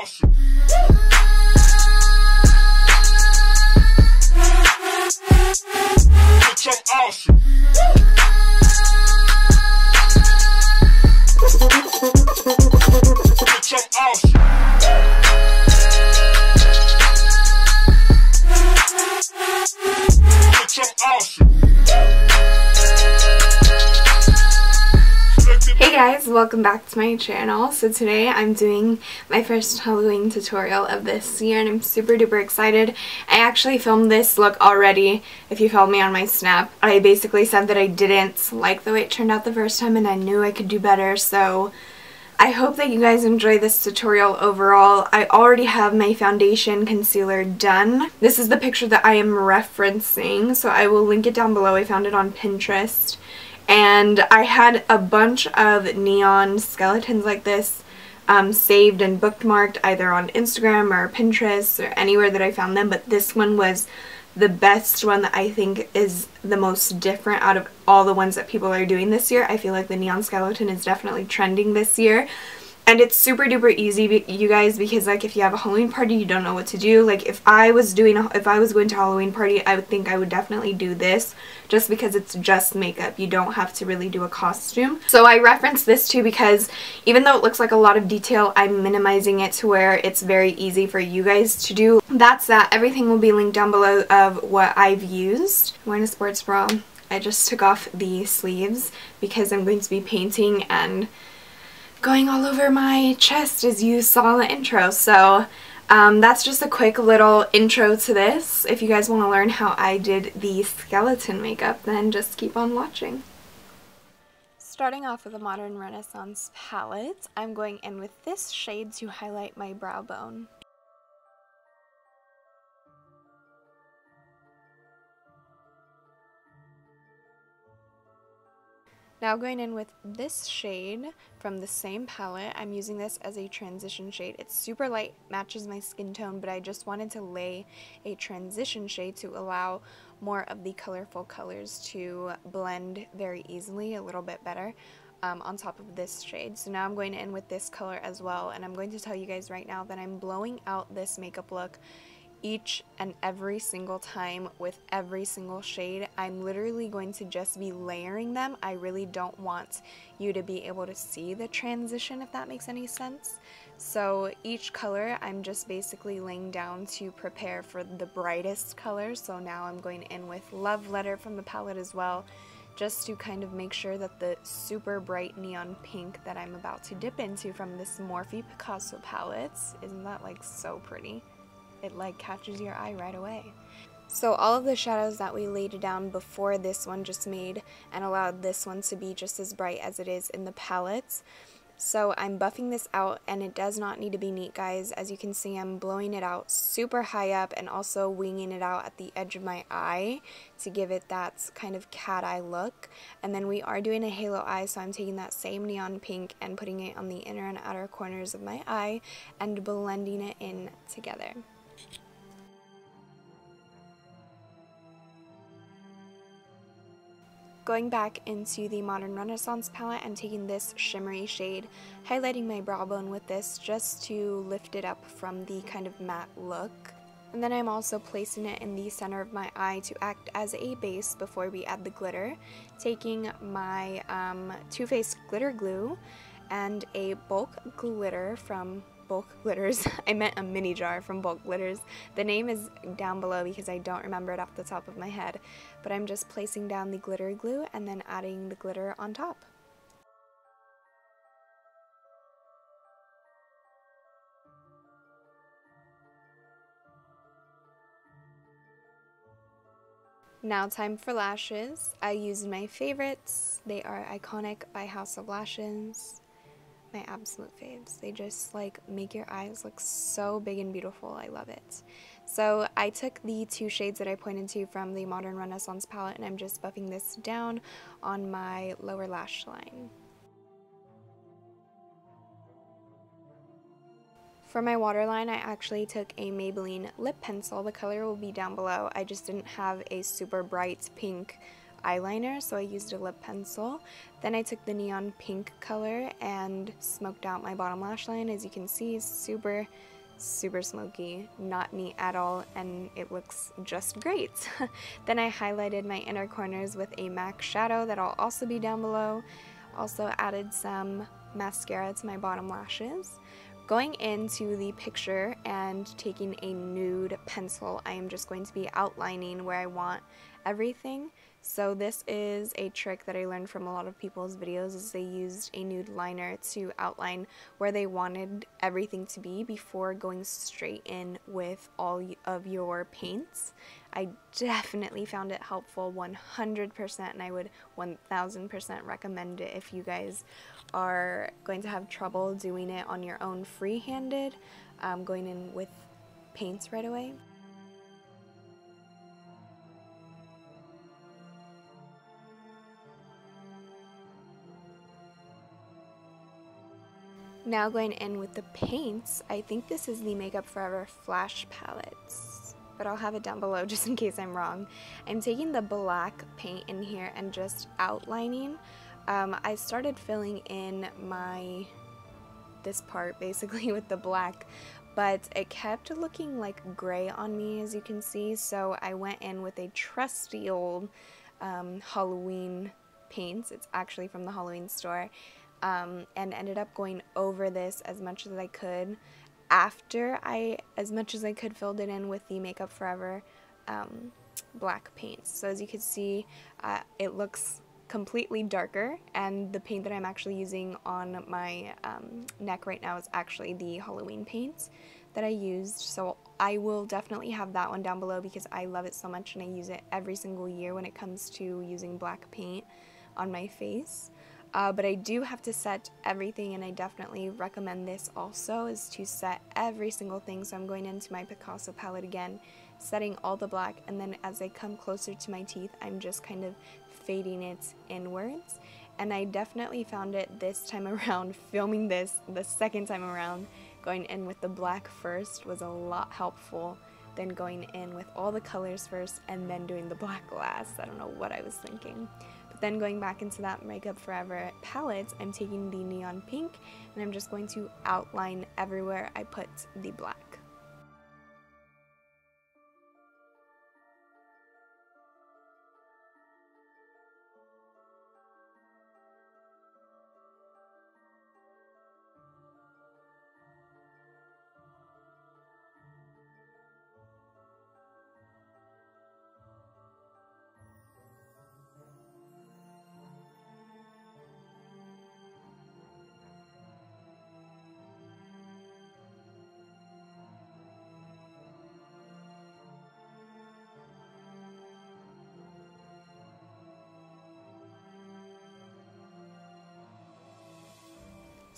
awesome. Bitch, I'm awesome. Bitch, I'm awesome. Bitch, I'm awesome. Hey guys, welcome back to my channel. So today I'm doing my first Halloween tutorial of this year and I'm super duper excited. I actually filmed this look already. If you followed me on my snap, I basically said that I didn't like the way it turned out the first time and I knew I could do better, so I hope that you guys enjoy this tutorial overall. I already have my foundation concealer done. This is the picture that I am referencing, so I will link it down below. I found it on Pinterest. And I had a bunch of neon skeletons like this saved and bookmarked either on Instagram or Pinterest or anywhere that I found them, but this one was the best one that I think is the most different out of all the ones that people are doing this year. I feel like the neon skeleton is definitely trending this year. And it's super duper easy, you guys, because like if you have a Halloween party, you don't know what to do. Like if I was going to a Halloween party, I would think I would definitely do this just because it's just makeup. You don't have to really do a costume. So I referenced this too because even though it looks like a lot of detail, I'm minimizing it to where it's very easy for you guys to do. That's that. Everything will be linked down below of what I've used. I'm wearing a sports bra. I just took off the sleeves because I'm going to be painting and going all over my chest as you saw in the intro. So that's just a quick little intro to this. If you guys want to learn how I did the skeleton makeup, then just keep on watching. Starting off with a Modern Renaissance palette, I'm going in with this shade to highlight my brow bone. Now going in with this shade from the same palette. I'm using this as a transition shade. It's super light, matches my skin tone, but I just wanted to lay a transition shade to allow more of the colorful colors to blend very easily, a little bit better, on top of this shade. So now I'm going in with this color as well, and I'm going to tell you guys right now that I'm blowing out this makeup look each and every single time with every single shade. I'm literally going to just be layering them. I really don't want you to be able to see the transition, if that makes any sense. So each color I'm just basically laying down to prepare for the brightest color. So now I'm going in with Love Letter from the palette as well, just to kind of make sure that the super bright neon pink that I'm about to dip into from this Morphe Picasso palette, isn't that like so pretty? It like catches your eye right away. So all of the shadows that we laid down before this one just made and allowed this one to be just as bright as it is in the palette. So I'm buffing this out, and it does not need to be neat, guys. As you can see, I'm blowing it out super high up and also winging it out at the edge of my eye to give it that kind of cat eye look. And then we are doing a halo eye, so I'm taking that same neon pink and putting it on the inner and outer corners of my eye and blending it in together. Going back into the Modern Renaissance palette, I'm taking this shimmery shade, highlighting my brow bone with this just to lift it up from the kind of matte look. And then I'm also placing it in the center of my eye to act as a base before we add the glitter. Taking my Too Faced glitter glue and a bulk glitter from Bulk Glitters. I meant a mini jar from Bulk Glitters. The name is down below because I don't remember it off the top of my head, but I'm just placing down the glitter glue and then adding the glitter on top. Now time for lashes. I used my favorites. They are Iconic by HOL Lashes. My absolute faves. They just like make your eyes look so big and beautiful. I love it. So I took the two shades that I pointed to from the Modern Renaissance palette and I'm just buffing this down on my lower lash line. For my waterline, I actually took a Maybelline lip pencil. The color will be down below. I just didn't have a super bright pink eyeliner, so I used a lip pencil. Then I took the neon pink color and smoked out my bottom lash line. As you can see, super smoky, not neat at all, and it looks just great. Then I highlighted my inner corners with a MAC shadow that'll also be down below. Also added some mascara to my bottom lashes. Going into the picture and taking a nude pencil, I am just going to be outlining where I want everything. So this is a trick that I learned from a lot of people's videos, is they used a nude liner to outline where they wanted everything to be before going straight in with all of your paints. I definitely found it helpful 100%, and I would 1000% recommend it if you guys are going to have trouble doing it on your own free-handed, going in with paints right away. Now going in with the paints, I think this is the Makeup Forever Flash Palettes, but I'll have it down below just in case I'm wrong. I'm taking the black paint in here and just outlining. I started filling in this part basically with the black, but it kept looking like gray on me, as you can see, so I went in with a trusty old Halloween paints. It's actually from the Halloween store. And ended up going over this as much as I could. After as much as I could, filled it in with the Makeup Forever black paints. So as you can see, it looks completely darker, and the paint that I'm actually using on my neck right now is actually the Halloween paint that I used. So I will definitely have that one down below because I love it so much and I use it every single year when it comes to using black paint on my face. But I do have to set everything, and I definitely recommend this also, is to set every single thing. So I'm going into my Picasso palette again, setting all the black, and then as I come closer to my teeth, I'm just kind of fading it inwards. And I definitely found it this time around, filming this the second time around, going in with the black first was a lot helpful than going in with all the colors first and then doing the black last. I don't know what I was thinking. But then going back into that Makeup Forever palette, I'm taking the neon pink and I'm just going to outline everywhere I put the black.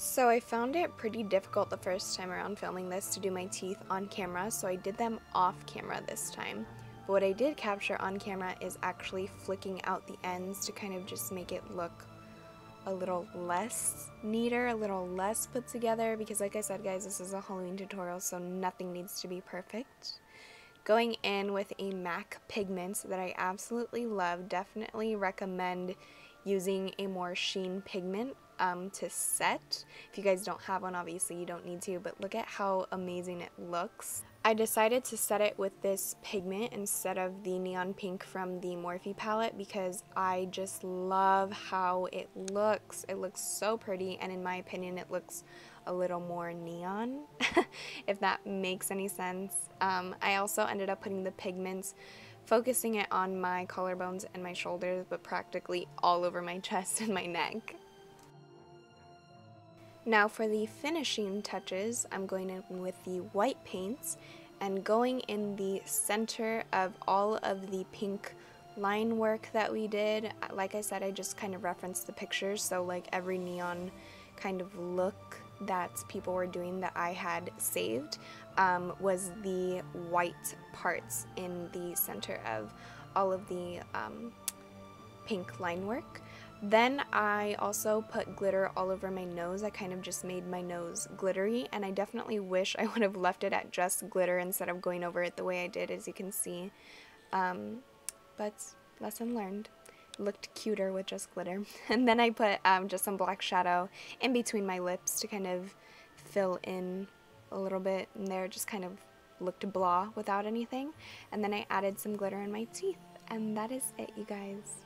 So I found it pretty difficult the first time around filming this to do my teeth on camera, so I did them off camera this time. But what I did capture on camera is actually flicking out the ends to kind of just make it look a little less neater, a little less put together, because like I said guys, this is a Halloween tutorial, so nothing needs to be perfect. Going in with a MAC pigment that I absolutely love, definitely recommend using a more sheen pigment to set. If you guys don't have one, obviously you don't need to, but look at how amazing it looks. I decided to set it with this pigment instead of the neon pink from the Morphe palette because I just love how it looks. It looks so pretty, and in my opinion it looks a little more neon, if that makes any sense. I also ended up putting the pigments, focusing it on my collarbones and my shoulders, but practically all over my chest and my neck. Now for the finishing touches, I'm going in with the white paints and going in the center of all of the pink line work that we did. Like I said, I just kind of referenced the pictures, so like every neon kind of look that people were doing that I had saved was the white parts in the center of all of the pink line work. Then I also put glitter all over my nose. I kind of just made my nose glittery, and I definitely wish I would have left it at just glitter instead of going over it the way I did, as you can see. But lesson learned. looked cuter with just glitter. And then I put just some black shadow in between my lips to kind of fill in a little bit, and there just kind of looked blah without anything. And then I added some glitter in my teeth, and that is it, you guys.